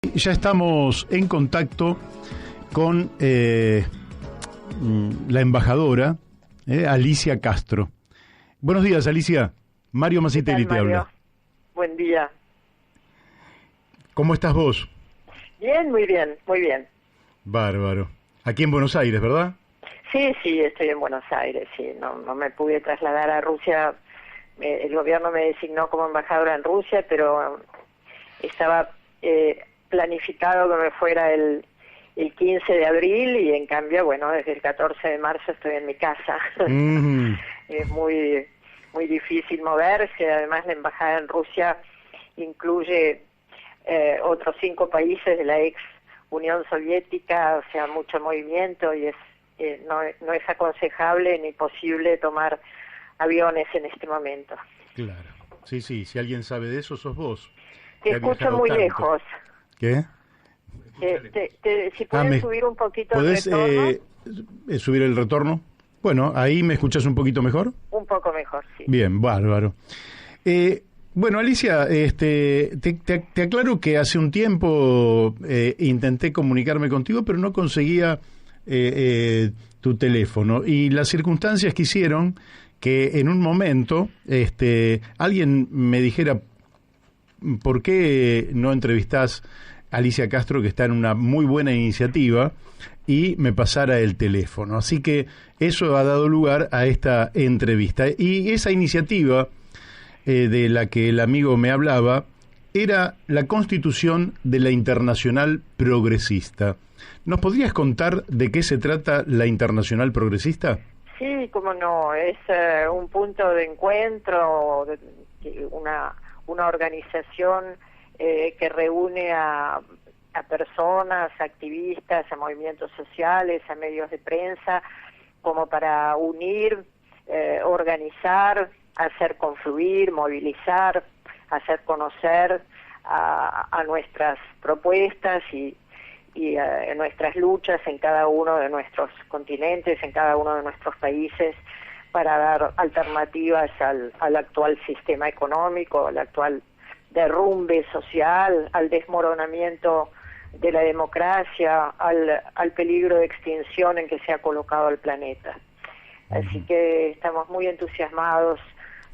Ya estamos en contacto con la embajadora Alicia Castro. Buenos días, Alicia. Mario Masitelli te habla. Buen día. ¿Cómo estás vos? Bien, muy bien, muy bien. Bárbaro. Aquí en Buenos Aires, ¿verdad? Sí, estoy en Buenos Aires, sí. No me pude trasladar a Rusia. El gobierno me designó como embajadora en Rusia, pero estaba planificado que me fuera el 15 de abril y en cambio, bueno, desde el 14 de marzo estoy en mi casa. Es muy difícil moverse. Además, la embajada en Rusia incluye otros 5 países de la ex Unión Soviética, o sea, mucho movimiento, y no es aconsejable ni posible tomar aviones en este momento. Claro. Sí, si alguien sabe de eso, sos vos. Te escucho muy lejos. ¿Qué? Si puedes subir un poquito el ¿podés, retorno. subir el retorno? Bueno, ahí me escuchás un poquito mejor. Un poco mejor, sí. Bien, bárbaro. Bueno, Alicia, te aclaro que hace un tiempo intenté comunicarme contigo, pero no conseguía tu teléfono. Y las circunstancias quisieron que en un momento alguien me dijera, ¿por qué no entrevistás a Alicia Castro, que está en una muy buena iniciativa, y me pasara el teléfono? Así que eso ha dado lugar a esta entrevista. Y esa iniciativa de la que el amigo me hablaba era la constitución de la Internacional Progresista. ¿Nos podrías contar de qué se trata la Internacional Progresista? Sí, cómo no, es un punto de encuentro, una organización que reúne a personas, activistas, a movimientos sociales, a medios de prensa, como para unir, organizar, hacer confluir, movilizar, hacer conocer a nuestras propuestas y nuestras luchas en cada uno de nuestros continentes, en cada uno de nuestros países, para dar alternativas al actual sistema económico, al actual derrumbe social, al desmoronamiento de la democracia, al peligro de extinción en que se ha colocado el planeta. Así que estamos muy entusiasmados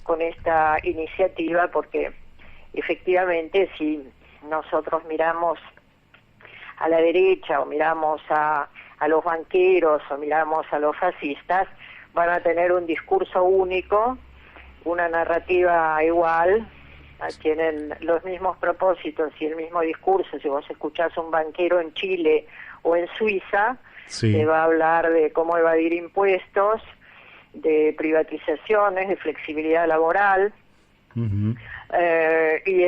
con esta iniciativa, porque efectivamente si nosotros miramos a la derecha o miramos a los banqueros o miramos a los fascistas, van a tener un discurso único, una narrativa igual, tienen los mismos propósitos y el mismo discurso. Si vos escuchás a un banquero en Chile o en Suiza, sí, te va a hablar de cómo evadir impuestos, de privatizaciones, de flexibilidad laboral, y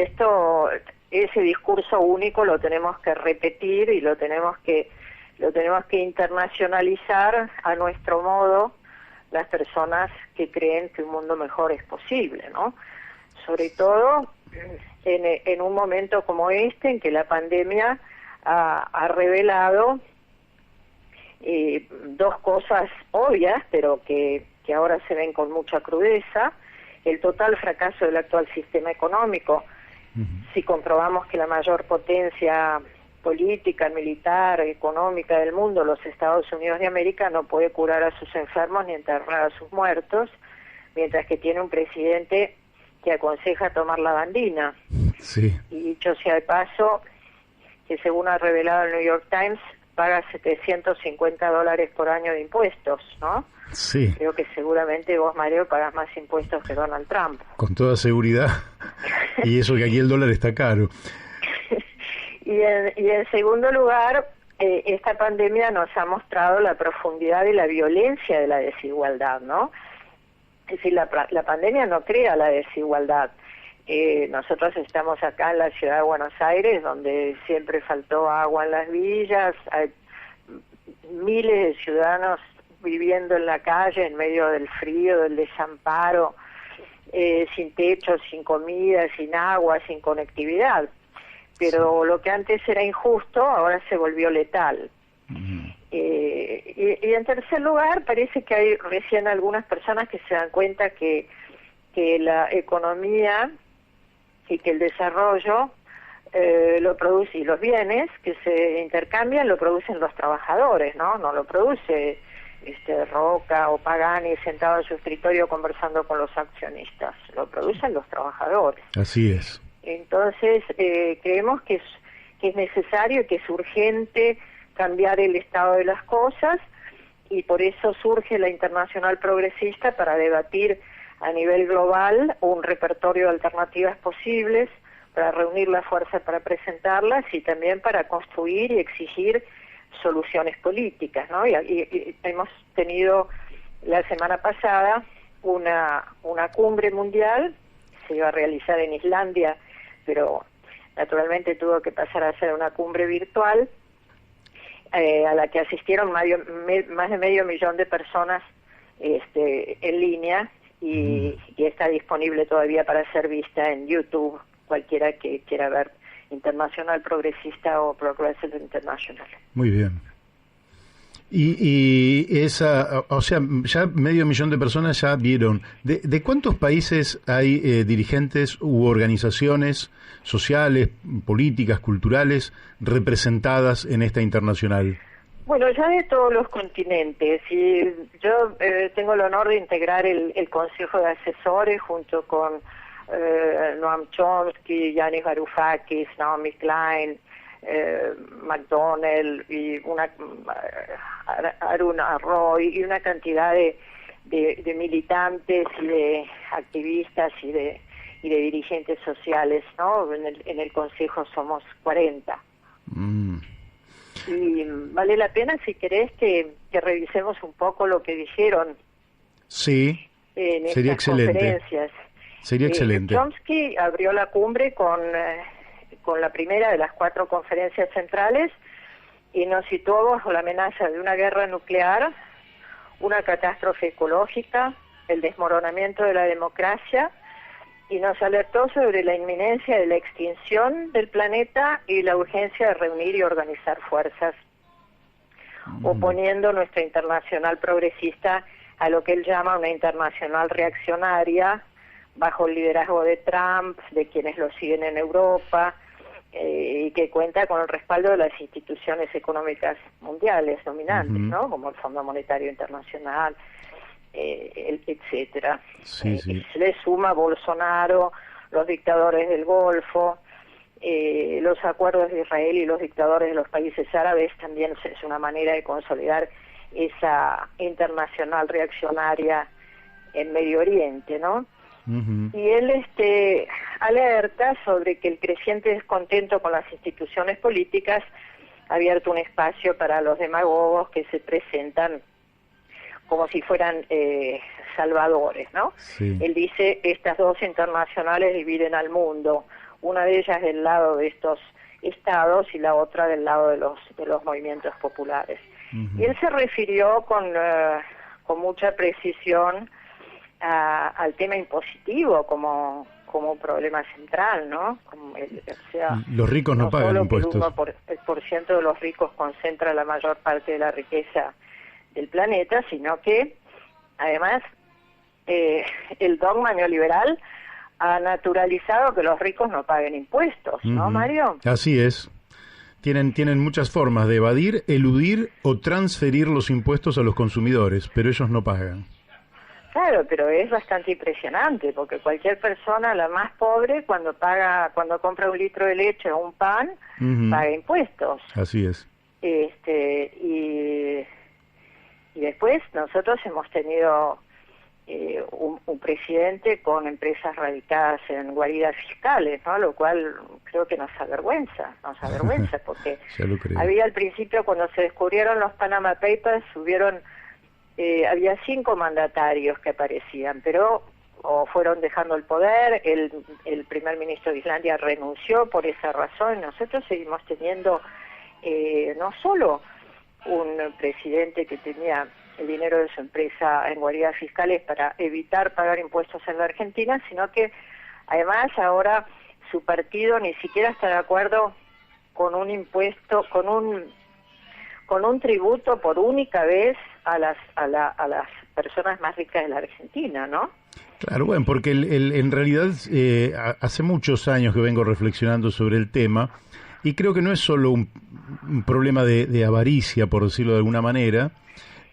ese discurso único lo tenemos que repetir y lo tenemos que internacionalizar a nuestro modo, las personas que creen que un mundo mejor es posible, ¿no? Sobre todo en un momento como este, en que la pandemia ha revelado dos cosas obvias, pero que ahora se ven con mucha crudeza: el total fracaso del actual sistema económico. Si comprobamos que la mayor potencia política, militar, económica del mundo, los Estados Unidos de América, no puede curar a sus enfermos ni enterrar a sus muertos, mientras que tiene un presidente que aconseja tomar la bandina. Sí. Y dicho sea de paso, que según ha revelado el New York Times, paga $750 por año de impuestos, ¿no? Sí. Creo que seguramente vos, Mario, pagás más impuestos que Donald Trump. Con toda seguridad. Y eso que aquí el dólar está caro. Y en segundo lugar, esta pandemia nos ha mostrado la profundidad y la violencia de la desigualdad, ¿no? Es decir, la pandemia no crea la desigualdad. Nosotros estamos acá en la ciudad de Buenos Aires, donde siempre faltó agua en las villas, hay miles de ciudadanos viviendo en la calle en medio del frío, del desamparo, sin techo, sin comida, sin agua, sin conectividad. Pero lo que antes era injusto ahora se volvió letal. Y en tercer lugar, parece que hay recién algunas personas que se dan cuenta que la economía y que el desarrollo lo produce, y los bienes que se intercambian lo producen los trabajadores, ¿no? No lo produce Roca o Pagani sentado en su escritorio conversando con los accionistas, lo producen los trabajadores. Así es. Entonces, creemos que es necesario, que es urgente cambiar el estado de las cosas, y por eso surge la Internacional Progresista para debatir a nivel global un repertorio de alternativas posibles, para reunir la fuerza para presentarlas y también para construir y exigir soluciones políticas, ¿no? Y hemos tenido la semana pasada una cumbre mundial, se iba a realizar en Islandia, pero naturalmente tuvo que pasar a ser una cumbre virtual, a la que asistieron más de medio millón de personas en línea, y está disponible todavía para ser vista en YouTube, cualquiera que quiera ver Internacional Progresista o Progressive International. Muy bien. Y esa, o sea, ya medio millón de personas ya vieron. ¿De cuántos países hay dirigentes u organizaciones sociales, políticas, culturales representadas en esta internacional? Bueno, ya de todos los continentes, y yo tengo el honor de integrar el Consejo de Asesores junto con Noam Chomsky, Yanis Varoufakis, Naomi Klein, McDonnell y Aruna Roy, y una cantidad de militantes y de activistas y de dirigentes sociales, ¿no? En el Consejo somos 40. Y vale la pena, si querés, que revisemos un poco lo que dijeron. Sí, en sería estas excelente. Conferencias. Sería excelente. Chomsky abrió la cumbre con la primera de las 4 conferencias centrales y nos situó bajo la amenaza de una guerra nuclear, una catástrofe ecológica, el desmoronamiento de la democracia, y nos alertó sobre la inminencia de la extinción del planeta y la urgencia de reunir y organizar fuerzas, oponiendo nuestra internacional progresista a lo que él llama una internacional reaccionaria, bajo el liderazgo de Trump, de quienes lo siguen en Europa, y que cuenta con el respaldo de las instituciones económicas mundiales dominantes, ¿no? Como el Fondo Monetario Internacional, etcétera. Sí. Se le suma Bolsonaro, los dictadores del Golfo, los acuerdos de Israel y los dictadores de los países árabes. También es una manera de consolidar esa internacional reaccionaria en Medio Oriente, ¿no? Y él alerta sobre que el creciente descontento con las instituciones políticas ha abierto un espacio para los demagogos que se presentan como si fueran salvadores, ¿no? Sí. Él dice, estas 2 internacionales dividen al mundo, una de ellas del lado de estos estados y la otra del lado de los movimientos populares. Y él se refirió con mucha precisión al tema impositivo como problema central, ¿no? O sea, los ricos no pagan impuestos. El 1% de los ricos concentra la mayor parte de la riqueza del planeta, sino que además el dogma neoliberal ha naturalizado que los ricos no paguen impuestos, ¿no, Mario? Así es. Tienen muchas formas de evadir, eludir o transferir los impuestos a los consumidores, pero ellos no pagan. Claro, pero es bastante impresionante, porque cualquier persona, la más pobre, cuando compra un litro de leche o un pan, paga impuestos. Así es. Y después nosotros hemos tenido un presidente con empresas radicadas en guaridas fiscales, ¿no? Lo cual creo que nos avergüenza porque había al principio, cuando se descubrieron los Panama Papers, había 5 mandatarios que aparecían, pero o fueron dejando el poder, el primer ministro de Islandia renunció por esa razón. Nosotros seguimos teniendo no solo un presidente que tenía el dinero de su empresa en guaridas fiscales para evitar pagar impuestos en la Argentina, sino que además ahora su partido ni siquiera está de acuerdo con un impuesto, con un tributo por única vez a las personas más ricas de la Argentina, ¿no? Claro, bueno, porque en realidad hace muchos años que vengo reflexionando sobre el tema y creo que no es solo un problema de avaricia, por decirlo de alguna manera,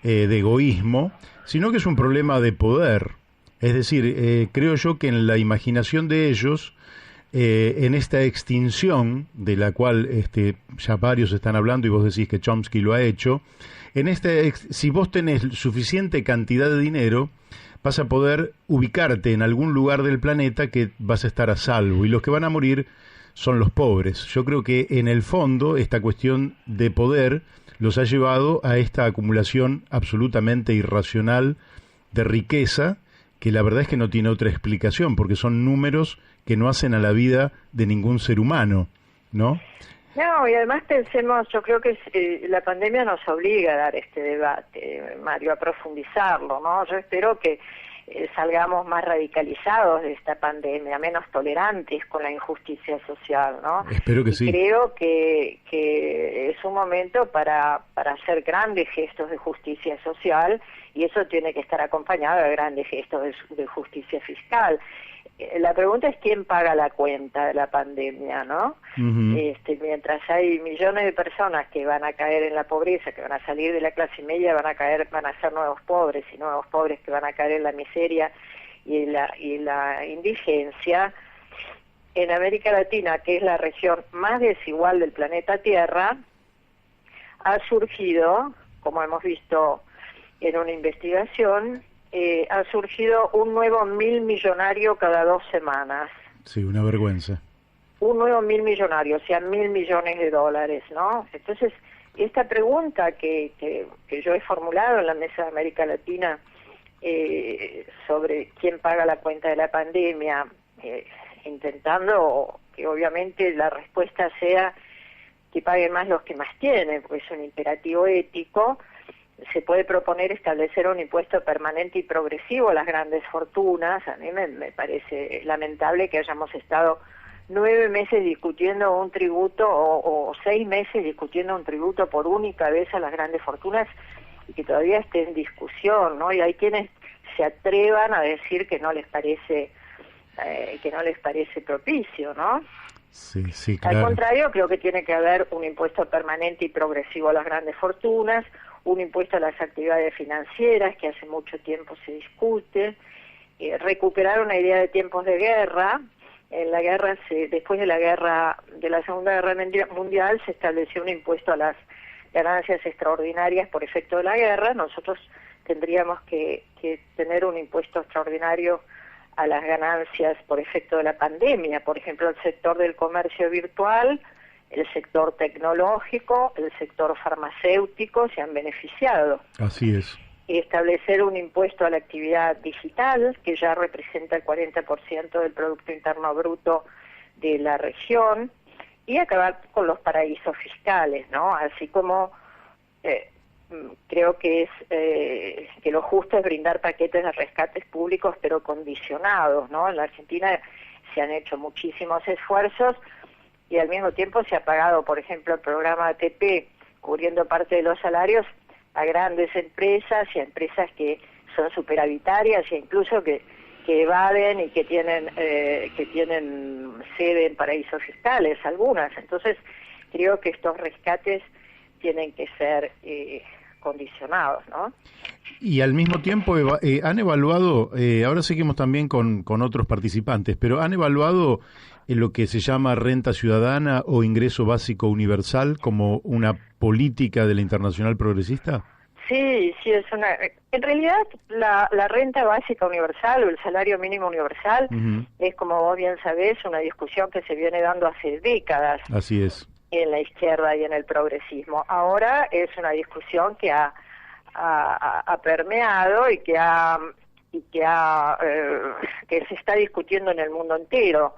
de egoísmo, sino que es un problema de poder. Es decir, creo yo que en la imaginación de ellos, en esta extinción de la cual ya varios están hablando y vos decís que Chomsky lo ha hecho, si vos tenés suficiente cantidad de dinero, vas a poder ubicarte en algún lugar del planeta que vas a estar a salvo y los que van a morir son los pobres. Yo creo que en el fondo esta cuestión de poder los ha llevado a esta acumulación absolutamente irracional de riqueza, que la verdad es que no tiene otra explicación, porque son números que no hacen a la vida de ningún ser humano, ¿no? No, y además pensemos, yo creo que la pandemia nos obliga a dar este debate, Mario, a profundizarlo, ¿no? Yo espero que salgamos más radicalizados de esta pandemia, menos tolerantes con la injusticia social, ¿no? Espero que sí. Creo que es un momento para hacer grandes gestos de justicia social, y eso tiene que estar acompañado de grandes gestos de justicia fiscal. La pregunta es quién paga la cuenta de la pandemia, ¿no? Uh-huh. Mientras hay millones de personas que van a caer en la pobreza, que van a salir de la clase media, van a ser nuevos pobres, y nuevos pobres que van a caer en la miseria y en la indigencia. En América Latina, que es la región más desigual del planeta Tierra, ha surgido, como hemos visto en una investigación, ha surgido un nuevo 1.000 millonario cada 2 semanas. Sí, una vergüenza. Un nuevo 1.000 millonario, o sea, 1.000 millones de dólares, ¿no? Entonces, esta pregunta que yo he formulado en la Mesa de América Latina sobre quién paga la cuenta de la pandemia, intentando que obviamente la respuesta sea que paguen más los que más tienen, porque es un imperativo ético. Se puede proponer establecer un impuesto permanente y progresivo a las grandes fortunas. A mí me parece lamentable que hayamos estado 9 meses discutiendo un tributo o 6 meses discutiendo un tributo por única vez a las grandes fortunas y que todavía esté en discusión, ¿no? Y hay quienes se atrevan a decir que no les parece propicio, ¿no? Sí, sí, claro. Al contrario, creo que tiene que haber un impuesto permanente y progresivo a las grandes fortunas, un impuesto a las actividades financieras, que hace mucho tiempo se discute, recuperar una idea de tiempos de guerra. En la guerra, después de la Segunda Guerra Mundial, se estableció un impuesto a las ganancias extraordinarias por efecto de la guerra. Nosotros tendríamos que tener un impuesto extraordinario a las ganancias por efecto de la pandemia, por ejemplo, el sector del comercio virtual, el sector tecnológico, el sector farmacéutico se han beneficiado. Así es. Y establecer un impuesto a la actividad digital, que ya representa el 40% del Producto Interno Bruto de la región, y acabar con los paraísos fiscales, ¿no? Así como creo que que lo justo es brindar paquetes de rescates públicos, pero condicionados, ¿no? En la Argentina se han hecho muchísimos esfuerzos y al mismo tiempo se ha pagado, por ejemplo, el programa ATP, cubriendo parte de los salarios a grandes empresas y a empresas que son superavitarias e incluso que evaden y que tienen sede en paraísos fiscales, algunas. Entonces, creo que estos rescates tienen que ser condicionados, ¿no? Y al mismo tiempo han evaluado, ahora seguimos también con otros participantes, pero han evaluado lo que se llama renta ciudadana o ingreso básico universal como una política de la Internacional Progresista. Sí, en realidad la renta básica universal o el salario mínimo universal es, como vos bien sabés, una discusión que se viene dando hace décadas. Así es. En la izquierda y en el progresismo. Ahora es una discusión que ha permeado y que se está discutiendo en el mundo entero.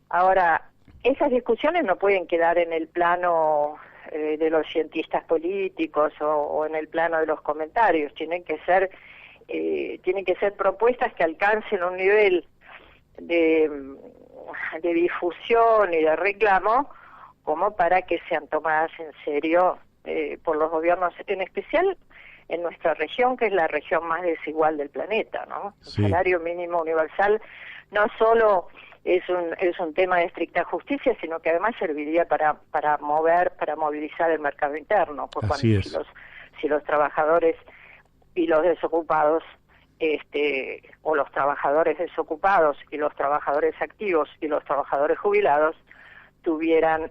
Ahora, esas discusiones no pueden quedar en el plano de los cientistas políticos o en el plano de los comentarios. Tienen que ser propuestas que alcancen un nivel de difusión y de reclamo como para que sean tomadas en serio por los gobiernos, en especial en nuestra región, que es la región más desigual del planeta, ¿no? Sí. El salario mínimo universal no solo es un tema de estricta justicia, sino que además serviría para movilizar el mercado interno, pues Así es. si los trabajadores y los desocupados, o los trabajadores desocupados y los trabajadores activos y los trabajadores jubilados tuvieran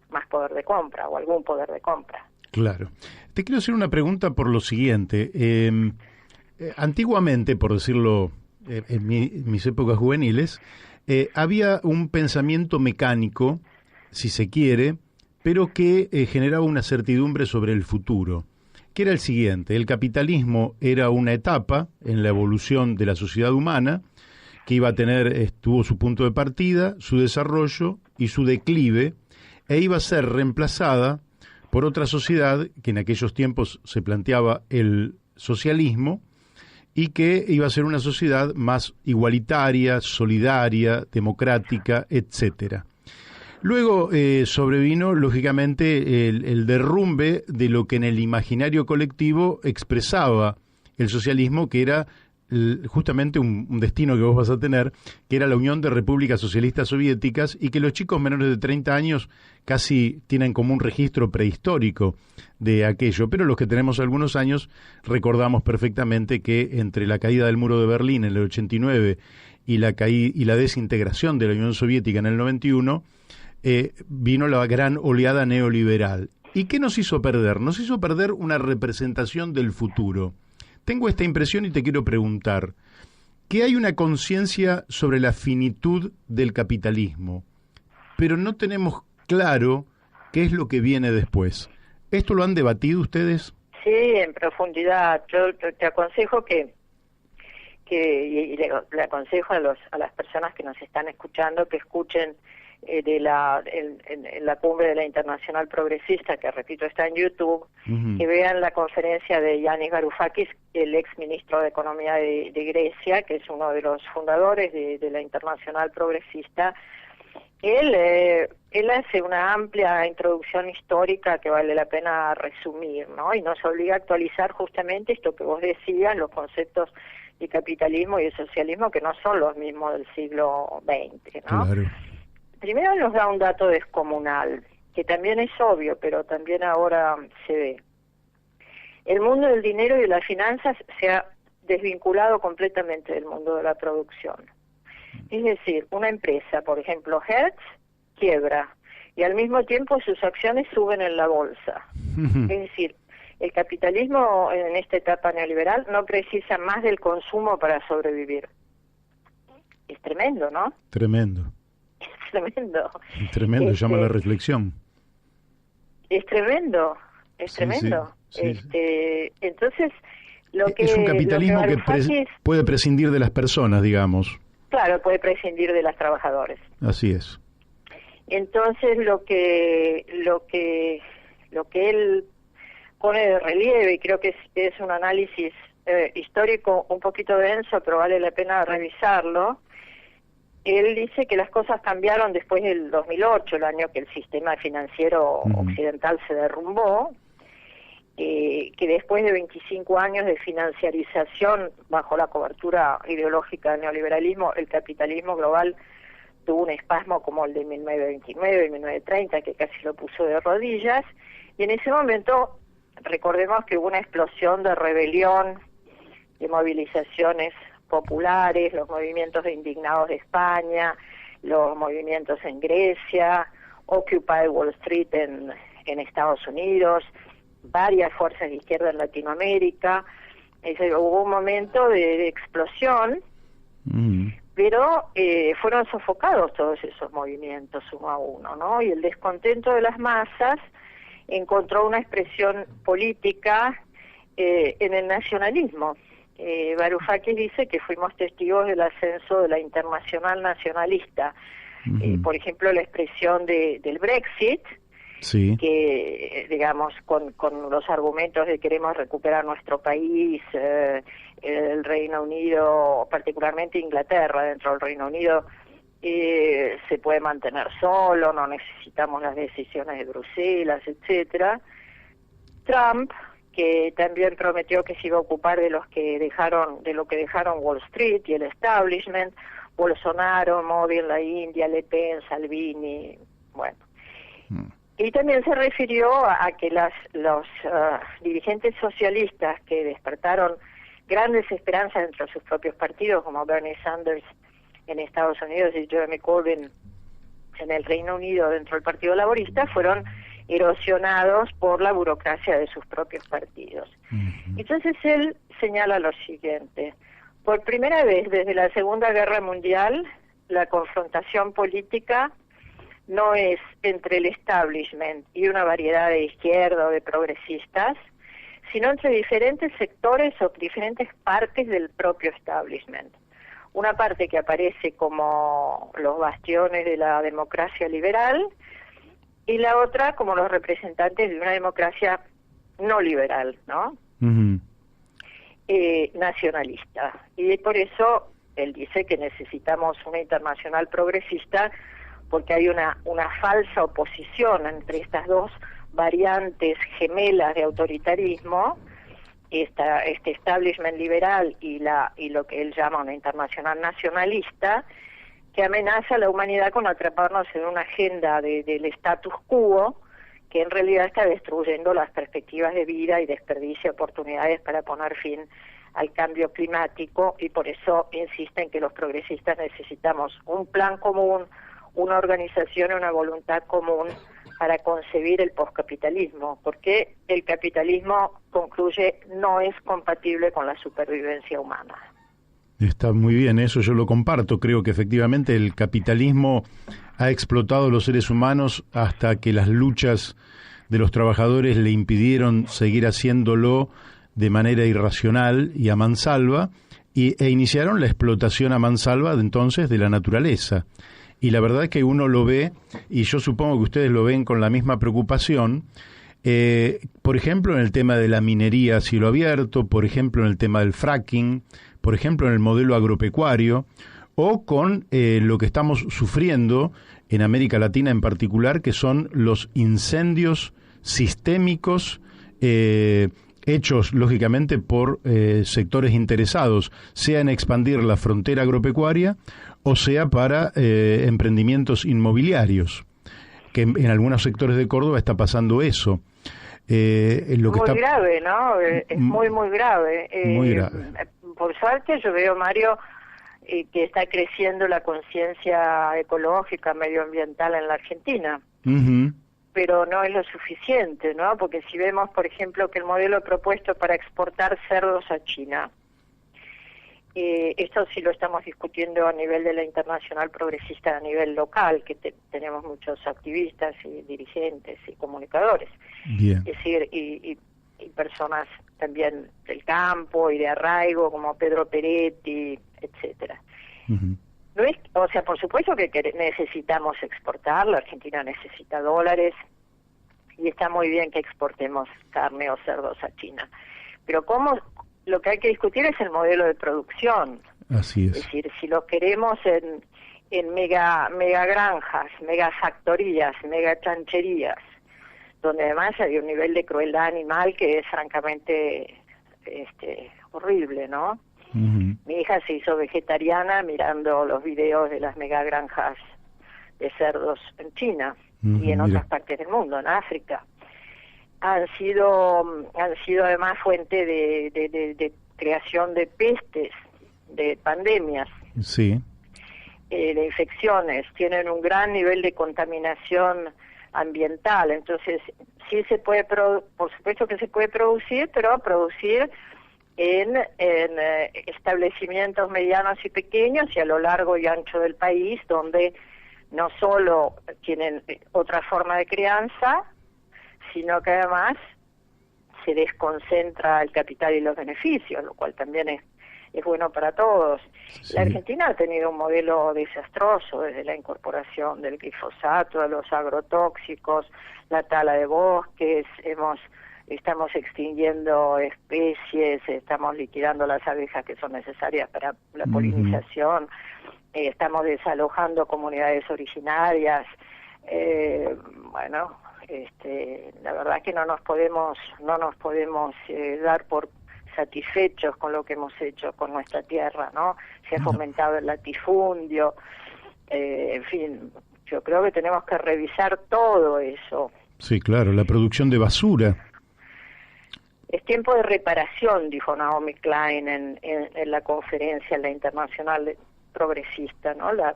más poder de compra o algún poder de compra. Claro. Te quiero hacer una pregunta por lo siguiente. Antiguamente, por decirlo, en mis épocas juveniles, había un pensamiento mecánico, si se quiere, pero que generaba una certidumbre sobre el futuro, que era el siguiente: el capitalismo era una etapa en la evolución de la sociedad humana, que iba a tener, tuvo su punto de partida, su desarrollo y su declive, e iba a ser reemplazada por otra sociedad que en aquellos tiempos se planteaba el socialismo, y que iba a ser una sociedad más igualitaria, solidaria, democrática, etcétera. Luego sobrevino, lógicamente, el derrumbe de lo que en el imaginario colectivo expresaba el socialismo, que era justamente un destino que vos vas a tener, que era la Unión de Repúblicas Socialistas Soviéticas, y que los chicos menores de 30 años casi tienen como un registro prehistórico de aquello, pero los que tenemos algunos años recordamos perfectamente que entre la caída del muro de Berlín en el 89 y la desintegración de la Unión Soviética en el 91, vino la gran oleada neoliberal. ¿Y qué nos hizo perder? Nos hizo perder una representación del futuro. Tengo esta impresión y te quiero preguntar, que hay una conciencia sobre la finitud del capitalismo, pero no tenemos claro qué es lo que viene después. ¿Esto lo han debatido ustedes? Sí, en profundidad. Yo te aconsejo le aconsejo a las personas que nos están escuchando que escuchen en la cumbre de la Internacional Progresista, que repito está en YouTube, que vean la conferencia de Yanis Varoufakis, el ex ministro de Economía de Grecia, que es uno de los fundadores de la Internacional Progresista. Él hace una amplia introducción histórica que vale la pena resumir, ¿no? Y nos obliga a actualizar justamente esto que vos decías, los conceptos de capitalismo y de socialismo, que no son los mismos del siglo XX, ¿no? Claro. Primero nos da un dato descomunal, que también es obvio, pero también ahora se ve. El mundo del dinero y de las finanzas se ha desvinculado completamente del mundo de la producción. Es decir, una empresa, por ejemplo, Hertz, quiebra, y al mismo tiempo sus acciones suben en la bolsa. Es decir, el capitalismo en esta etapa neoliberal no precisa más del consumo para sobrevivir. Es tremendo, ¿no? Tremendo. Tremendo. Tremendo, llama a la reflexión. Es tremendo, es tremendo. Sí. Entonces, es un capitalismo que puede prescindir de las personas, digamos. Claro, puede prescindir de los trabajadores. Así es. Entonces, lo que él pone de relieve, y creo que es un análisis histórico un poquito denso, pero vale la pena revisarlo. Él dice que las cosas cambiaron después del 2008, el año que el sistema financiero occidental se derrumbó, que después de 25 años de financiarización bajo la cobertura ideológica del neoliberalismo, el capitalismo global tuvo un espasmo como el de 1929 y 1930, que casi lo puso de rodillas, y en ese momento recordemos que hubo una explosión de rebelión, de movilizaciones populares, los movimientos de indignados de España, los movimientos en Grecia, Occupy Wall Street en Estados Unidos, varias fuerzas de izquierda en Latinoamérica. Hubo un momento de explosión, pero fueron sofocados todos esos movimientos uno a uno, ¿no? Y el descontento de las masas encontró una expresión política en el nacionalismo. Varoufakis dice que fuimos testigos del ascenso de la internacional nacionalista. Por ejemplo, la expresión del Brexit, sí, que, digamos, con los argumentos de queremos recuperar nuestro país, el Reino Unido, particularmente Inglaterra, dentro del Reino Unido, se puede mantener solo, no necesitamos las decisiones de Bruselas, etcétera. Trump, que también prometió que se iba a ocupar de lo que dejaron Wall Street y el establishment, Bolsonaro, Modi en la India, Le Pen, Salvini, bueno. Y también se refirió a que los dirigentes socialistas que despertaron grandes esperanzas dentro de sus propios partidos, como Bernie Sanders en Estados Unidos y Jeremy Corbyn en el Reino Unido dentro del Partido Laborista, fueron erosionados por la burocracia de sus propios partidos. Entonces él señala lo siguiente: por primera vez desde la Segunda Guerra Mundial, la confrontación política no es entre el establishment y una variedad de izquierda o de progresistas, sino entre diferentes sectores o diferentes partes del propio establishment. Una parte que aparece como los bastiones de la democracia liberal y la otra como los representantes de una democracia no liberal, ¿no? Nacionalista. Y por eso él dice que necesitamos una internacional progresista, porque hay una falsa oposición entre estas dos variantes gemelas de autoritarismo, este establishment liberal y lo que él llama una internacional nacionalista, que amenaza a la humanidad con atraparnos en una agenda del status quo, que en realidad está destruyendo las perspectivas de vida y desperdicia oportunidades para poner fin al cambio climático, y por eso insisten que los progresistas necesitamos un plan común, una organización y una voluntad común para concebir el poscapitalismo, porque el capitalismo, concluye, no es compatible con la supervivencia humana. Está muy bien, eso yo lo comparto. Creo que efectivamente el capitalismo ha explotado a los seres humanos hasta que las luchas de los trabajadores le impidieron seguir haciéndolo de manera irracional y a mansalva, e iniciaron la explotación a mansalva de entonces de la naturaleza. Y la verdad es que uno lo ve, y yo supongo que ustedes lo ven con la misma preocupación, por ejemplo en el tema de la minería a cielo abierto, por ejemplo en el tema del fracking, por ejemplo en el modelo agropecuario, o con lo que estamos sufriendo en América Latina en particular, que son los incendios sistémicos hechos lógicamente por sectores interesados, sea en expandir la frontera agropecuaria o sea para emprendimientos inmobiliarios, que en algunos sectores de Córdoba está pasando eso. Lo que muy grave, ¿no? Es muy, muy grave. Muy grave. Por suerte yo veo, Mario, que está creciendo la conciencia ecológica, medioambiental en la Argentina. Pero no es lo suficiente, ¿no? Porque si vemos, por ejemplo, que el modelo propuesto para exportar cerdos a China, esto sí lo estamos discutiendo a nivel de la internacional progresista, a nivel local, que tenemos muchos activistas y dirigentes y comunicadores. Bien. Es decir, y personas también del campo y de arraigo, como Pedro Peretti, etcétera. No es, o sea, por supuesto que necesitamos exportar, la Argentina necesita dólares, y está muy bien que exportemos carne o cerdos a China. Pero lo que hay que discutir es el modelo de producción. Así es. Es decir, si lo queremos en mega granjas, mega factorías, mega chancherías, donde además hay un nivel de crueldad animal que es francamente horrible, ¿no? Mi hija se hizo vegetariana mirando los videos de las mega granjas de cerdos en China y en otras partes del mundo, en África. Han sido además fuente de creación de pestes, de pandemias, sí, de infecciones, tienen un gran nivel de contaminación ambiental. Entonces sí se puede, por supuesto que se puede producir, pero producir en establecimientos medianos y pequeños y a lo largo y ancho del país, donde no solo tienen otra forma de crianza, sino que además se desconcentra el capital y los beneficios, lo cual también es bueno para todos. Sí. La Argentina ha tenido un modelo desastroso desde la incorporación del glifosato, de los agrotóxicos, la tala de bosques, estamos extinguiendo especies, estamos liquidando las abejas que son necesarias para la polinización, estamos desalojando comunidades originarias, La verdad que no nos podemos dar por satisfechos con lo que hemos hecho con nuestra tierra, ¿no? Se ha fomentado el latifundio, en fin, yo creo que tenemos que revisar todo eso. Sí, claro, la producción de basura. Es tiempo de reparación, dijo Naomi Klein en la conferencia, en la Internacional Progresista, ¿no? La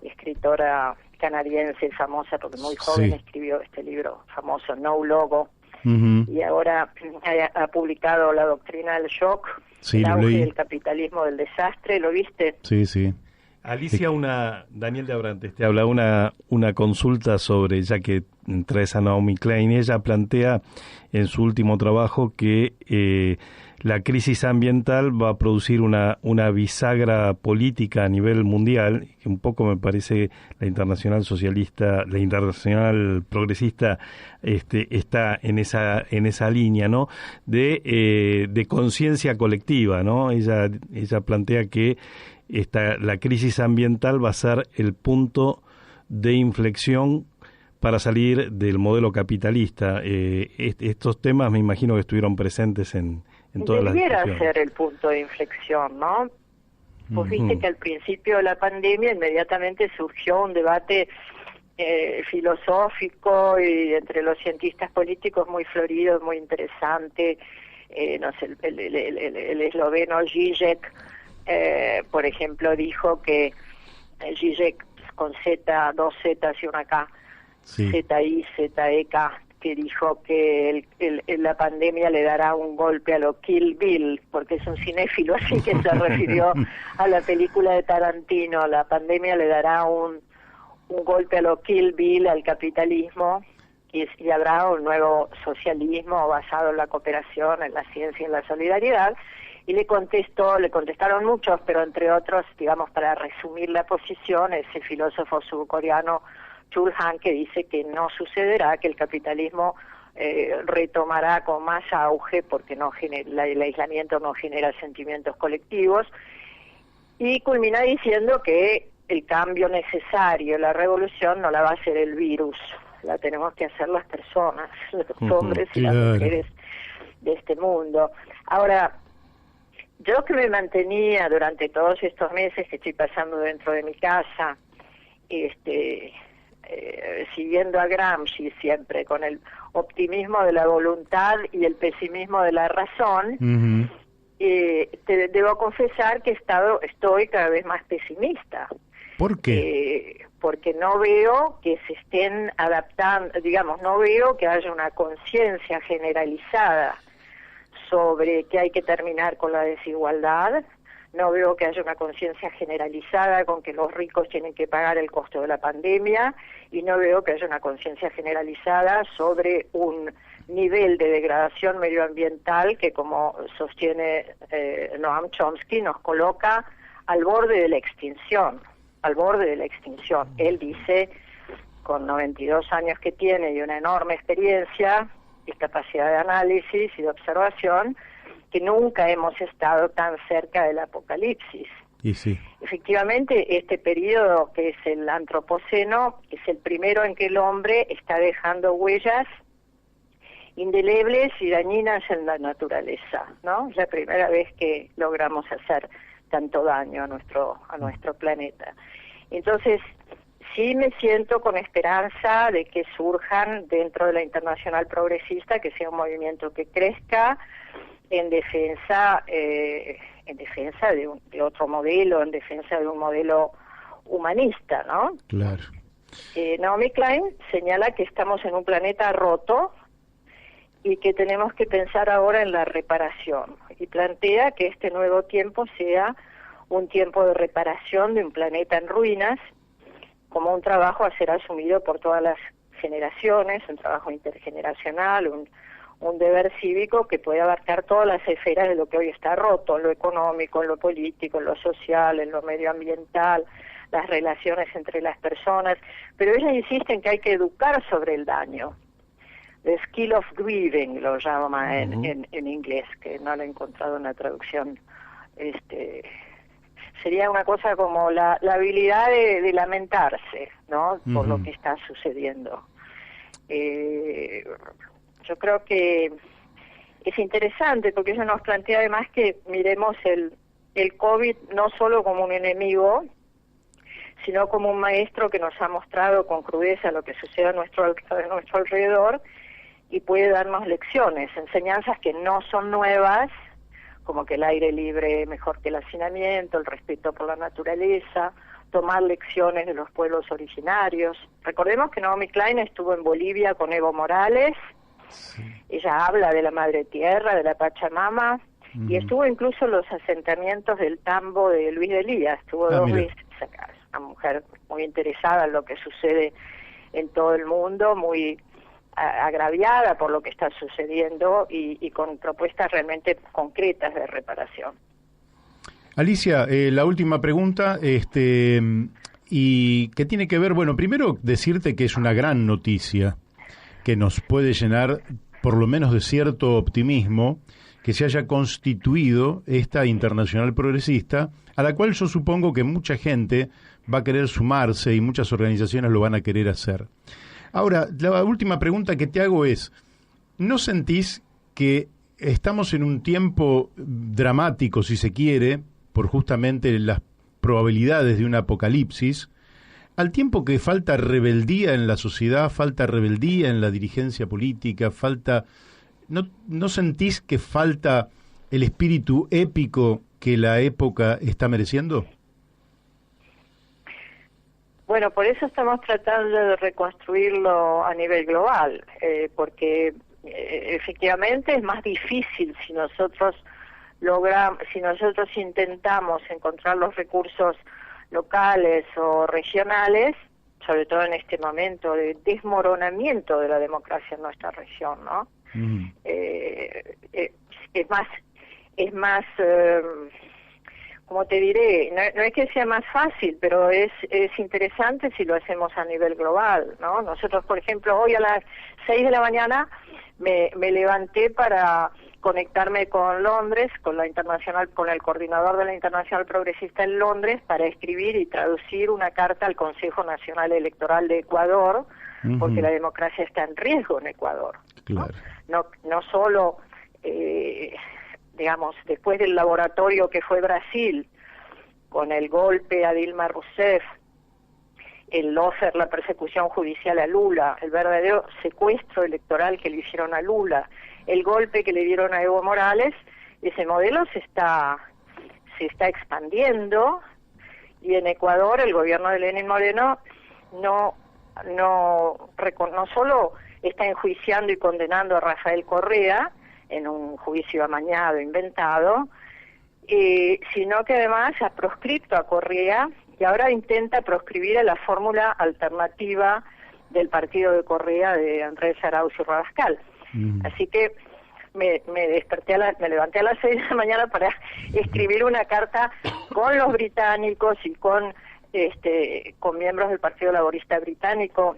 escritora canadiense famosa, porque muy joven escribió este libro famoso, No Logo, y ahora ha publicado La doctrina del shock, el auge del capitalismo del desastre. ¿Lo viste? Sí, sí. Alicia, Daniel de Abrantes te habla, una consulta sobre, ya que traes a Naomi Klein. Ella plantea en su último trabajo que la crisis ambiental va a producir una bisagra política a nivel mundial, que un poco me parece la Internacional Socialista, la Internacional Progresista está en esa línea, ¿no? De conciencia colectiva, ¿no? Ella plantea que la crisis ambiental va a ser el punto de inflexión para salir del modelo capitalista. Estos temas me imagino que estuvieron presentes en todas las discusiones. Debiera ser el punto de inflexión, ¿no? Pues viste que al principio de la pandemia inmediatamente surgió un debate filosófico y entre los cientistas políticos muy florido, muy interesante. No sé, el esloveno Žižek, por ejemplo, dijo que Žižek con Z, dos Zetas y una K, Z-I, Z-E-K, que dijo que la pandemia le dará un golpe a lo Kill Bill, porque es un cinéfilo, así que se refirió a la película de Tarantino. La pandemia le dará un golpe a lo Kill Bill, al capitalismo, y habrá un nuevo socialismo basado en la cooperación, en la ciencia y en la solidaridad. Y le contestaron muchos, pero entre otros, digamos, para resumir la posición, ese filósofo surcoreano Chul Han, que dice que no sucederá, que el capitalismo retomará con más auge porque el aislamiento no genera sentimientos colectivos, y culmina diciendo que el cambio necesario, la revolución, no la va a hacer el virus, la tenemos que hacer las personas, los hombres y las mujeres de este mundo. Ahora, yo que me mantenía durante todos estos meses que estoy pasando dentro de mi casa, siguiendo a Gramsci siempre, con el optimismo de la voluntad y el pesimismo de la razón, te debo confesar que estoy cada vez más pesimista. ¿Por qué? Porque no veo que se estén adaptando, digamos, no veo que haya una conciencia generalizada sobre que hay que terminar con la desigualdad. No veo que haya una conciencia generalizada con que los ricos tienen que pagar el costo de la pandemia, y no veo que haya una conciencia generalizada sobre un nivel de degradación medioambiental que, como sostiene Noam Chomsky, nos coloca al borde de la extinción, Él dice, con 92 años que tiene y una enorme experiencia y capacidad de análisis y de observación, que nunca hemos estado tan cerca del apocalipsis. Y sí. Efectivamente, este periodo, que es el antropoceno, es el primero en que el hombre está dejando huellas indelebles y dañinas en la naturaleza, ¿no? Es la primera vez que logramos hacer tanto daño a nuestro planeta. Entonces, sí me siento con esperanza de que surjan dentro de la Internacional Progresista, que sea un movimiento que crezca en defensa de otro modelo, en defensa de un modelo humanista, ¿no? Claro. Naomi Klein señala que estamos en un planeta roto y que tenemos que pensar ahora en la reparación, y plantea que este nuevo tiempo sea un tiempo de reparación de un planeta en ruinas, como un trabajo a ser asumido por todas las generaciones, un trabajo intergeneracional, un deber cívico que puede abarcar todas las esferas de lo que hoy está roto, en lo económico, en lo político, en lo social, en lo medioambiental, las relaciones entre las personas. Pero ella insiste en que hay que educar sobre el daño. The skill of grieving lo llama en inglés, que no lo he encontrado en la traducción. Sería una cosa como la habilidad de lamentarse, ¿no? Por lo que está sucediendo. Yo creo que es interesante porque eso nos plantea además que miremos el COVID no solo como un enemigo, sino como un maestro que nos ha mostrado con crudeza lo que sucede a nuestro alrededor y puede darnos lecciones, enseñanzas que no son nuevas, como que el aire libre es mejor que el hacinamiento, el respeto por la naturaleza, tomar lecciones de los pueblos originarios. Recordemos que Naomi Klein estuvo en Bolivia con Evo Morales, sí. Ella habla de la madre tierra, de la Pachamama, y estuvo incluso en los asentamientos del Tambo de Luis de Lía, estuvo 2 veces acá. Una mujer muy interesada en lo que sucede en todo el mundo, muy agraviada por lo que está sucediendo y con propuestas realmente concretas de reparación. Alicia, la última pregunta, y que tiene que ver, bueno, primero decirte que es una gran noticia que nos puede llenar por lo menos de cierto optimismo que se haya constituido esta Internacional Progresista, a la cual yo supongo que mucha gente va a querer sumarse y muchas organizaciones lo van a querer hacer. Ahora, la última pregunta que te hago es, ¿no sentís que estamos en un tiempo dramático, si se quiere, por justamente las probabilidades de un apocalipsis, al tiempo que falta rebeldía en la sociedad, falta rebeldía en la dirigencia política, ¿no sentís que falta el espíritu épico que la época está mereciendo? Bueno, por eso estamos tratando de reconstruirlo a nivel global, porque efectivamente es más difícil si nosotros intentamos encontrar los recursos locales o regionales, sobre todo en este momento de desmoronamiento de la democracia en nuestra región, ¿no? Es más, como te diré, no es que sea más fácil, pero es interesante si lo hacemos a nivel global, ¿no? Nosotros, por ejemplo, hoy a las 6 de la mañana me levanté para conectarme con Londres, con el coordinador de la Internacional Progresista en Londres, para escribir y traducir una carta al Consejo Nacional Electoral de Ecuador, porque la democracia está en riesgo en Ecuador. Claro. No solo, digamos, después del laboratorio que fue Brasil, con el golpe a Dilma Rousseff, el lawfare, la persecución judicial a Lula, el verdadero secuestro electoral que le hicieron a Lula, el golpe que le dieron a Evo Morales, ese modelo se está expandiendo, y en Ecuador el gobierno de Lenín Moreno no solo está enjuiciando y condenando a Rafael Correa en un juicio amañado, inventado, sino que además ha proscripto a Correa y ahora intenta proscribir a la fórmula alternativa del partido de Correa de Andrés Arauz y Rabascal. Así que me levanté a las 6 de la mañana para escribir una carta con los británicos y con miembros del Partido Laborista Británico,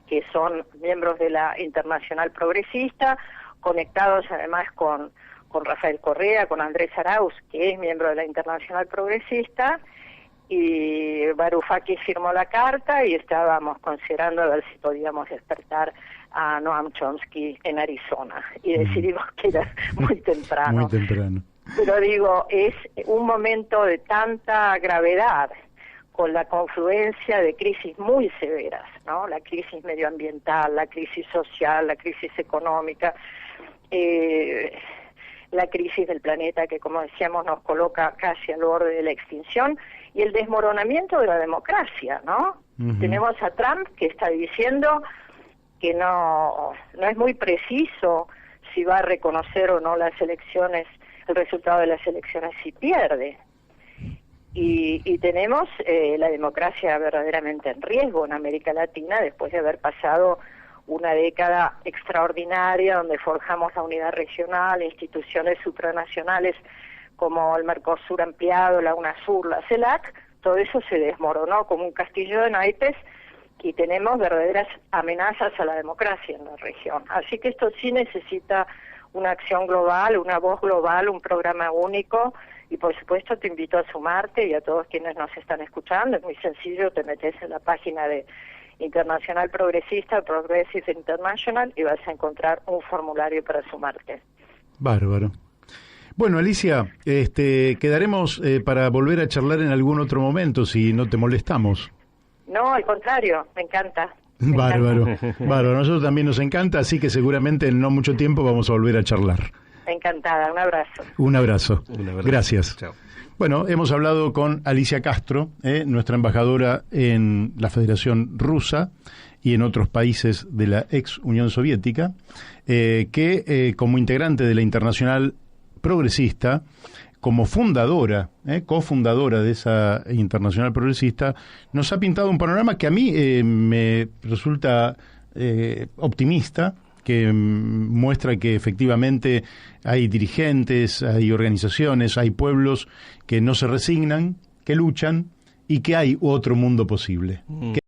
que son miembros de la Internacional Progresista, conectados además con Rafael Correa, con Andrés Arauz, que es miembro de la Internacional Progresista, y Varoufakis firmó la carta y estábamos considerando a ver si podíamos despertar a Noam Chomsky en Arizona, y decidimos que era muy temprano. Muy temprano. Pero digo, es un momento de tanta gravedad, con la confluencia de crisis muy severas, ¿no? La crisis medioambiental, la crisis social, la crisis económica, la crisis del planeta que, como decíamos, nos coloca casi al borde de la extinción, y el desmoronamiento de la democracia, ¿no? Tenemos a Trump que está diciendo que no es muy preciso si va a reconocer o no las elecciones, el resultado de las elecciones si pierde. Y tenemos la democracia verdaderamente en riesgo en América Latina después de haber pasado una década extraordinaria donde forjamos la unidad regional, instituciones supranacionales como el Mercosur ampliado, la UNASUR, la CELAC. Todo eso se desmoronó como un castillo de naipes y tenemos verdaderas amenazas a la democracia en la región. Así que esto sí necesita una acción global, una voz global, un programa único, y por supuesto te invito a sumarte, y a todos quienes nos están escuchando. Es muy sencillo, te metes en la página de Internacional Progresista, Progressive International, y vas a encontrar un formulario para sumarte. Bárbaro. Bueno, Alicia, quedaremos para volver a charlar en algún otro momento, si no te molestamos. No, al contrario, me encanta. Bárbaro, bárbaro. A nosotros también nos encanta, así que seguramente en no mucho tiempo vamos a volver a charlar. Encantada, un abrazo. Un abrazo. Un abrazo. Gracias. Chao. Bueno, hemos hablado con Alicia Castro, nuestra embajadora en la Federación Rusa y en otros países de la ex Unión Soviética, que como integrante de la Internacional Progresista, como fundadora, cofundadora de esa Internacional Progresista, nos ha pintado un panorama que a mí me resulta optimista, que muestra que efectivamente hay dirigentes, hay organizaciones, hay pueblos que no se resignan, que luchan y que hay otro mundo posible.